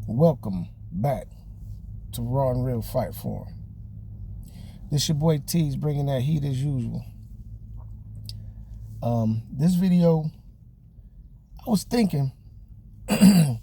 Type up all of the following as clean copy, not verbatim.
Welcome back to Raw and Real Fight Forum. This your boy T's bringing that heat as usual. This video, I was thinking, it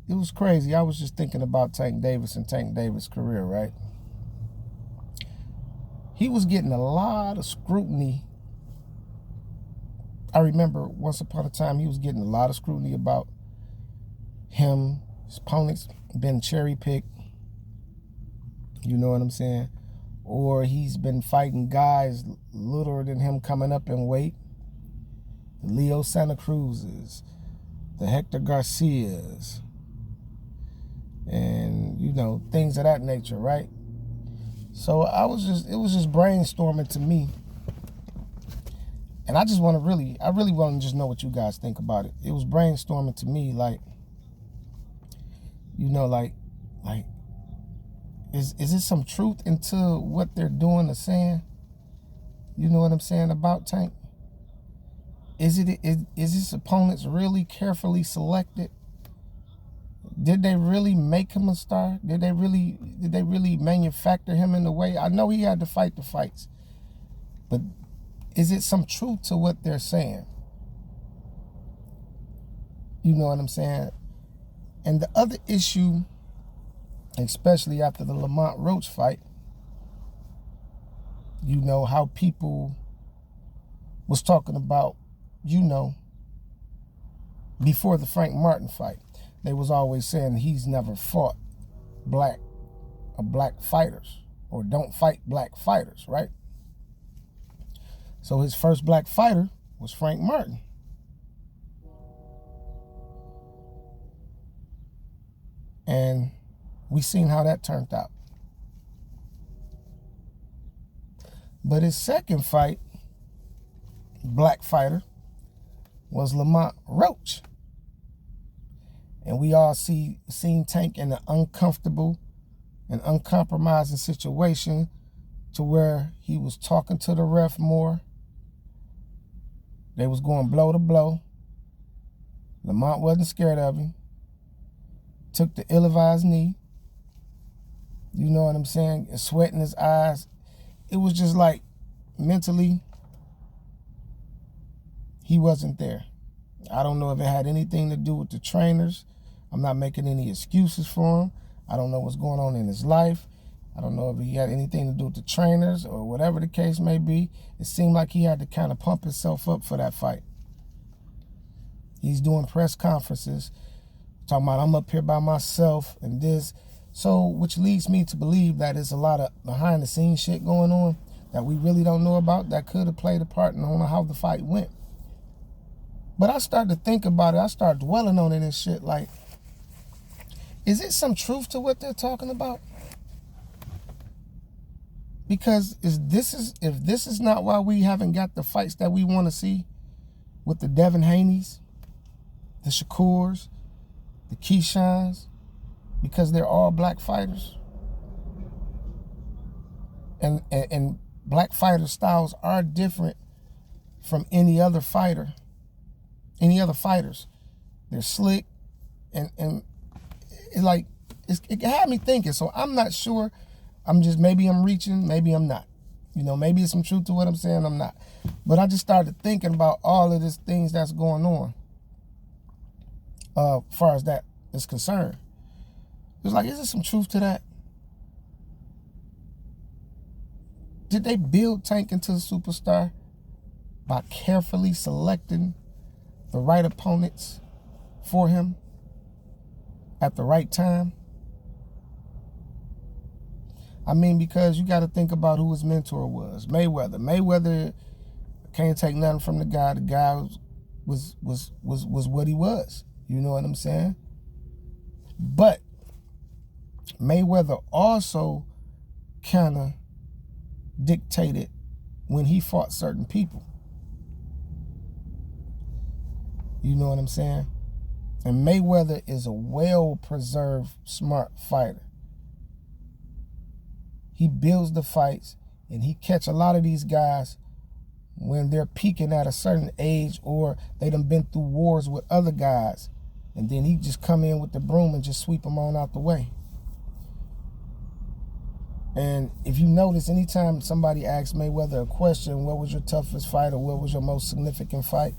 was crazy. I was just thinking about Tank Davis and Tank Davis' career, right? He was getting a lot of scrutiny. I remember once upon a time he was getting a lot of scrutiny about him, his opponents been cherry-picked. You know what I'm saying? Or he's been fighting guys littler than him coming up in weight. The Leo Santa Cruzes, the Hector Garcias, and, you know, things of that nature, right? So it was just brainstorming to me. And I really want to just know what you guys think about it. It was brainstorming to me, like, you know, like, is there some truth into what they're doing or saying? You know what I'm saying about Tank? Is his opponents really carefully selected? Did they really make him a star? Did they really manufacture him in the way? I know he had to fight the fights, but is it some truth to what they're saying? You know what I'm saying? And the other issue, especially after the Lamont Roach fight, you know, how people was talking about, you know, before the Frank Martin fight, they was always saying he's never fought black fighters, or don't fight black fighters, right? So his first black fighter was Frank Martin. And we seen how that turned out. But his second fight, black fighter, was Lamont Roach. And we all seen Tank in an uncomfortable and uncompromising situation to where he was talking to the ref more. They was going blow to blow. Lamont wasn't scared of him. Took the ill-advised knee. You know what I'm saying? Sweat in his eyes. It was just like, mentally, he wasn't there. I don't know if it had anything to do with the trainers. I'm not making any excuses for him. I don't know what's going on in his life. I don't know if he had anything to do with the trainers or whatever the case may be. It seemed like he had to kind of pump himself up for that fight. He's doing press conferences, talking about, I'm up here by myself and this. So, which leads me to believe that there's a lot of behind the scenes shit going on that we really don't know about that could have played a part in how the fight went. But I started to think about it. I started dwelling on it and shit. Like, is it some truth to what they're talking about? Because if this is not why we haven't got the fights that we want to see with the Devin Haneys, the Shakurs, the Keyshans, because they're all black fighters. And black fighter styles are different from any other fighters. They're slick and it had me thinking. So I'm not sure. Maybe I'm reaching, maybe I'm not. You know, maybe it's some truth to what I'm saying, I'm not. But I just started thinking about all of these things that's going on as far as that is concerned. It was like, is there some truth to that? Did they build Tank into a superstar by carefully selecting the right opponents for him at the right time? I mean, because you got to think about who his mentor was. Mayweather. Mayweather can't take nothing from the guy. The guy was what he was. You know what I'm saying? But Mayweather also kind of dictated when he fought certain people. You know what I'm saying? And Mayweather is a well-preserved, smart fighter. He builds the fights, and he catch a lot of these guys when they're peaking at a certain age, or they done been through wars with other guys and then he just come in with the broom and just sweep them on out the way. And if you notice, anytime somebody asks Mayweather a question, what was your toughest fight or what was your most significant fight,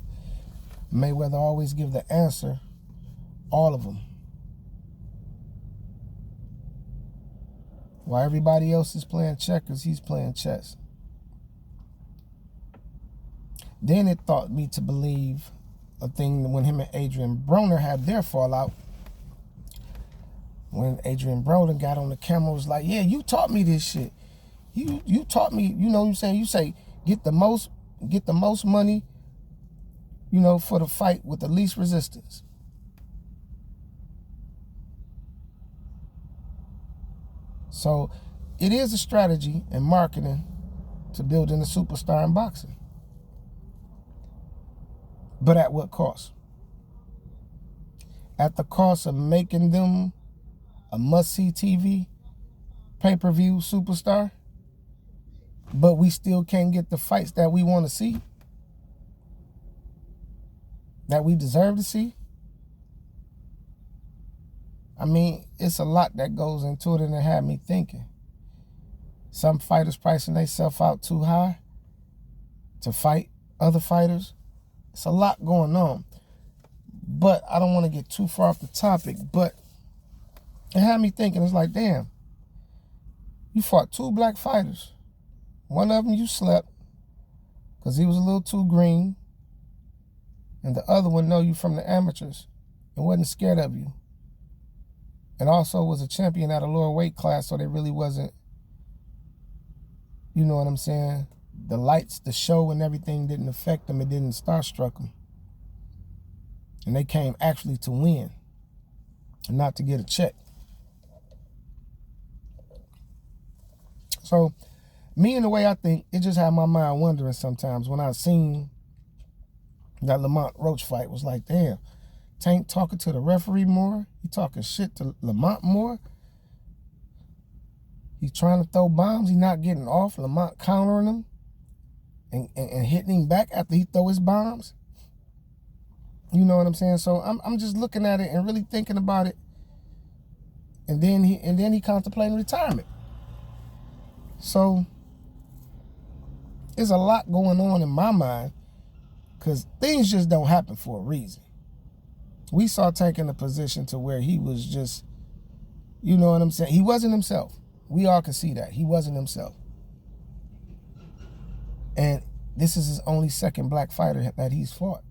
Mayweather always give the answer, all of them. While everybody else is playing checkers, he's playing chess. Then it taught me to believe a thing when him and Adrian Broner had their fallout. When Adrian Broner got on the camera, was like, yeah, you taught me this shit. You taught me, you know what I'm saying? You say get the most money, you know, for the fight with the least resistance. So it is a strategy in marketing to building a superstar in boxing. But at what cost? At the cost of making them a must-see TV, pay-per-view superstar, but we still can't get the fights that we want to see, that we deserve to see. I mean, it's a lot that goes into it, and it had me thinking. Some fighters pricing themselves out too high to fight other fighters. It's a lot going on. But I don't want to get too far off the topic, but it had me thinking. It's like, damn, you fought 2 black fighters. One of them you slept because he was a little too green, and the other one know you from the amateurs and wasn't scared of you, and also was a champion at a lower weight class, so they really wasn't, you know what I'm saying, the lights, the show and everything didn't affect them. It didn't starstruck them. And they came actually to win and not to get a check. So me and the way I think, it just had my mind wondering sometimes when I seen that Lamont Roach fight. Was like, damn, Tank talking to the referee more. He talking shit to Lamont more. He's trying to throw bombs. He's not getting off. Lamont countering him and hitting him back after he throw his bombs. You know what I'm saying? So I'm just looking at it and really thinking about it. And then he contemplating retirement. So there's a lot going on in my mind, because things just don't happen for a reason. We saw Tank in a position to where he was just, you know what I'm saying? He wasn't himself. We all can see that. He wasn't himself. And this is his only second black fighter that he's fought.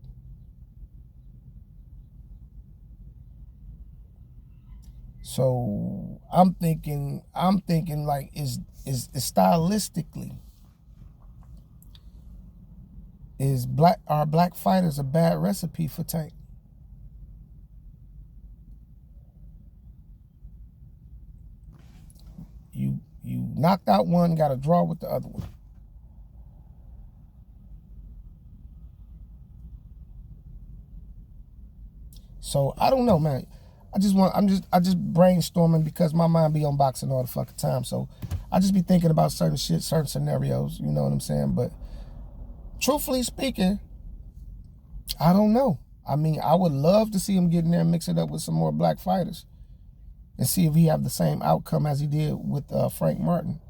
So I'm thinking like, is stylistically, are black fighters a bad recipe for Tank? You knocked out one, got a draw with the other one. So I don't know, man. I'm just brainstorming because my mind be on boxing all the fucking time. So I just be thinking about certain shit, certain scenarios, you know what I'm saying? But truthfully speaking, I don't know. I mean, I would love to see him get in there and mix it up with some more black fighters and see if he have the same outcome as he did with Frank Martin.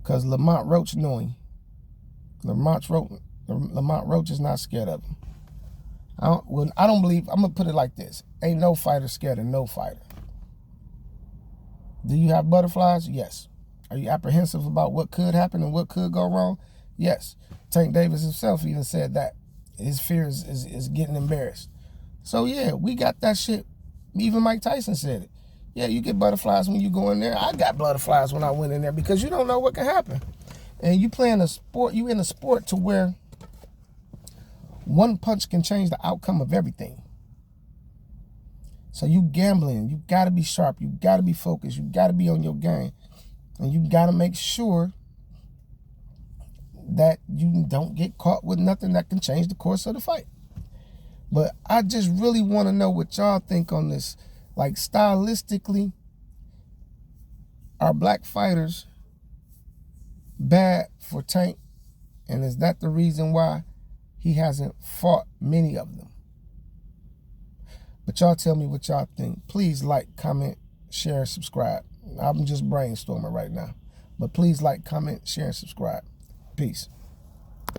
Because Lamont Roach knew him. Lamont Roach is not scared of him. I don't believe, I'm going to put it like this. Ain't no fighter scared of no fighter. Do you have butterflies? Yes. Are you apprehensive about what could happen and what could go wrong? Yes. Tank Davis himself even said that. His fear is getting embarrassed. So yeah, we got that shit. Even Mike Tyson said it. Yeah, you get butterflies when you go in there. I got butterflies when I went in there because you don't know what can happen. And you playing a sport, you in a sport to where one punch can change the outcome of everything. So you gambling, you got to be sharp, you got to be focused, you got to be on your game. And you got to make sure that you don't get caught with nothing that can change the course of the fight. But I just really want to know what y'all think on this. Like, stylistically, are black fighters bad for Tank? And is that the reason why he hasn't fought many of them? But y'all tell me what y'all think. Please like, comment, share, and subscribe. I'm just brainstorming right now. But please like, comment, share, and subscribe. Peace.